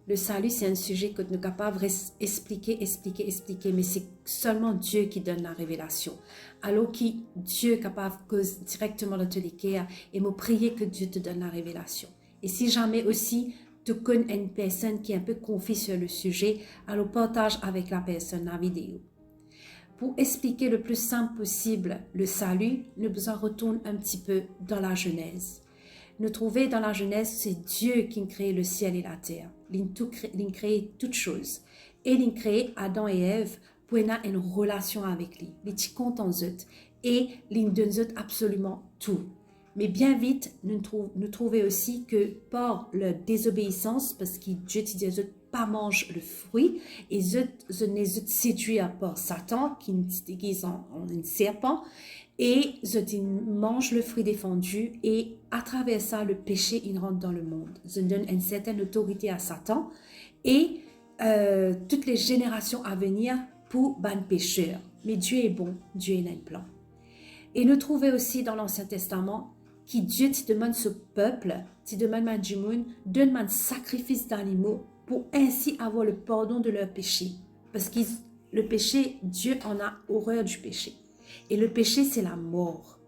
Le salut, c'est un sujet que nous sommes capables d'expliquer, mais c'est seulement Dieu qui donne la révélation. Alors que Dieu est capable de causer directement dans ton cœur et me prier que Dieu te donne la révélation. Et si jamais aussi, tu connais une personne qui est un peu confuse sur le sujet, alors partage avec la personne la vidéo. Pour expliquer le plus simple possible le salut, nous besoin retourner un petit peu dans la Genèse. Nous trouvons dans la Genèse, c'est Dieu qui a créé le ciel et la terre. Il a créé toutes choses. Et il a créé Adam et Ève pour avoir une relation avec lui. Il est content d'eux. Et il donne absolument tout. Mais bien vite, nous trouvons aussi que par leur désobéissance, parce que Dieu dit qu'ils ne pas manger le fruit, et ils sont séduits par Satan, qui se déguise en un serpent, et ils mangent le fruit défendu, et à travers ça, le péché, il rentre dans le monde. Ils donnent une certaine autorité à Satan, et toutes les générations à venir pour ban pécheurs. Mais Dieu est bon, Dieu a un plan. Et nous trouvons aussi dans l'Ancien Testament que Dieu te demande ce peuple, te demande donne un sacrifice d'animaux pour ainsi avoir le pardon de leurs péchés. Parce que le péché, Dieu en a horreur du péché. Et le péché, c'est la mort.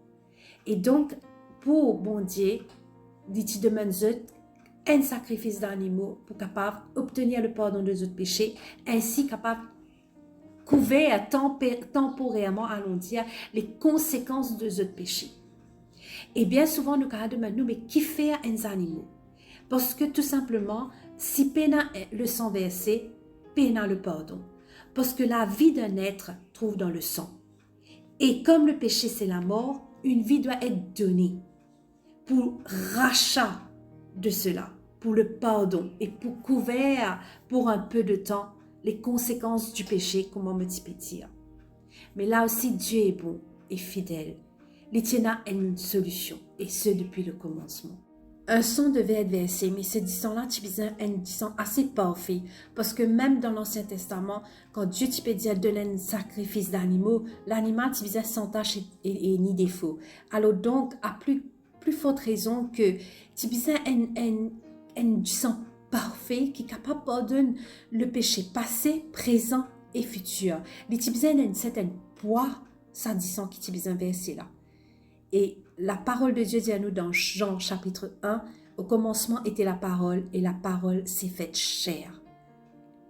Et donc, pour bon Dieu, il te demande un sacrifice d'animaux pour capable obtenir le pardon de autres péchés, ainsi capable couvert temporairement, allons dire, les conséquences de autres péchés. Et bien souvent, nous demandons, mais qui fait un animal? Parce que tout simplement, si pena le sang versé, pena le pardon. Parce que la vie d'un être trouve dans le sang. Et comme le péché, c'est la mort, une vie doit être donnée pour rachat de cela, pour le pardon et pour couvrir pour un peu de temps les conséquences du péché, comme on me dit dire. Mais là aussi, Dieu est bon et fidèle. Il tient à une solution, et ce depuis le commencement. Un son devait être versé, mais ce disant-là, tu besoin un disant assez parfait, parce que même dans l'Ancien Testament, quand Dieu te peut dire donner un sacrifice d'animaux, l'animal tu besoin sans tâche et ni défaut. Alors donc, à plus forte raison que tu besoin un disant parfait qui est capable de pardonner le péché passé, présent et futur. Il tu besoin d'un certain poids, ça disant qui tu besoin verser là. Et la parole de Dieu dit à nous dans Jean chapitre 1, au commencement était la parole et la parole s'est faite chair.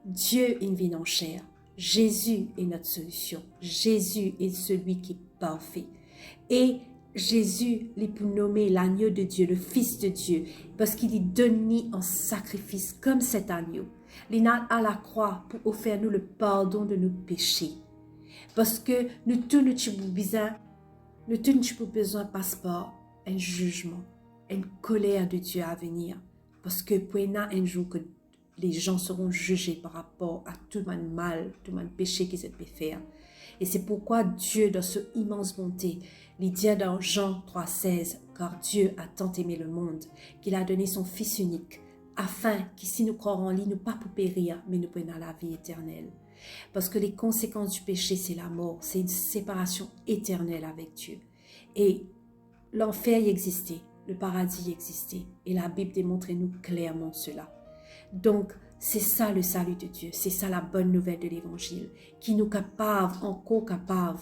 Dieu est venu en chair. Jésus est notre solution. Jésus est celui qui est parfait. Et Jésus, il peut nommer l'agneau de Dieu, le Fils de Dieu, parce qu'il est donné en sacrifice comme cet agneau. Il est à la croix pour offrir nous le pardon de nos péchés. Parce que nous tous nous avons besoin de passeport, un jugement, une colère de Dieu à venir. Parce que pour un jour que les gens seront jugés par rapport à tout le mal, tout le péché qu'ils ont pu faire. Et c'est pourquoi Dieu, dans son immense bonté, il dit dans Jean 3,16, car Dieu a tant aimé le monde, qu'il a donné son Fils unique, afin que si nous croirons en lui, nous pas pour périr, mais nous pouvons la vie éternelle. Parce que les conséquences du péché, c'est la mort, c'est une séparation éternelle avec Dieu. Et l'enfer y existait, le paradis y existait, et la Bible démontre nous clairement cela. Donc, c'est ça le salut de Dieu, c'est ça la bonne nouvelle de l'évangile, qui nous encore capable,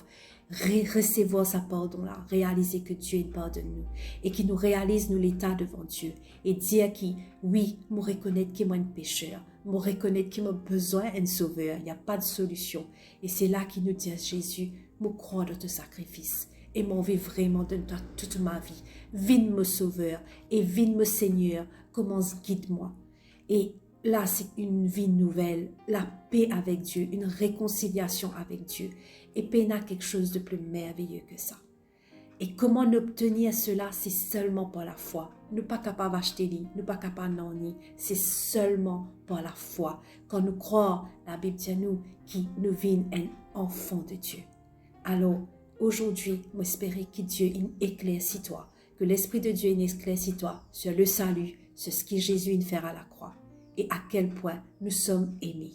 recevoir sa pardon là, réaliser que Dieu pardonne nous, et qui nous réalise nous l'état devant Dieu, et dire qui, oui, me reconnaître qu'il est un pécheur, me reconnaître qu'il a besoin d'un sauveur, il n'y a pas de solution. Et c'est là qu'il nous dit à Jésus, me crois dans ton sacrifice, et m'en vais vraiment de toute ma vie, viens me sauveur, et viens me Seigneur, commence guide-moi. Et là, c'est une vie nouvelle, la paix avec Dieu, une réconciliation avec Dieu. Et paix n'a quelque chose de plus merveilleux que ça. Et comment obtenir cela? C'est seulement par la foi. Nous ne sommes pas capables d'acheter, nous ne sommes pas capables d'en nier. C'est seulement par la foi. Quand nous croyons, la Bible dit à nous, qui nous vient un enfant de Dieu. Alors, aujourd'hui, j'espère que Dieu éclaircit toi, que l'Esprit de Dieu éclaircit toi sur le salut, sur ce que Jésus a fait à la croix et à quel point nous sommes aimés.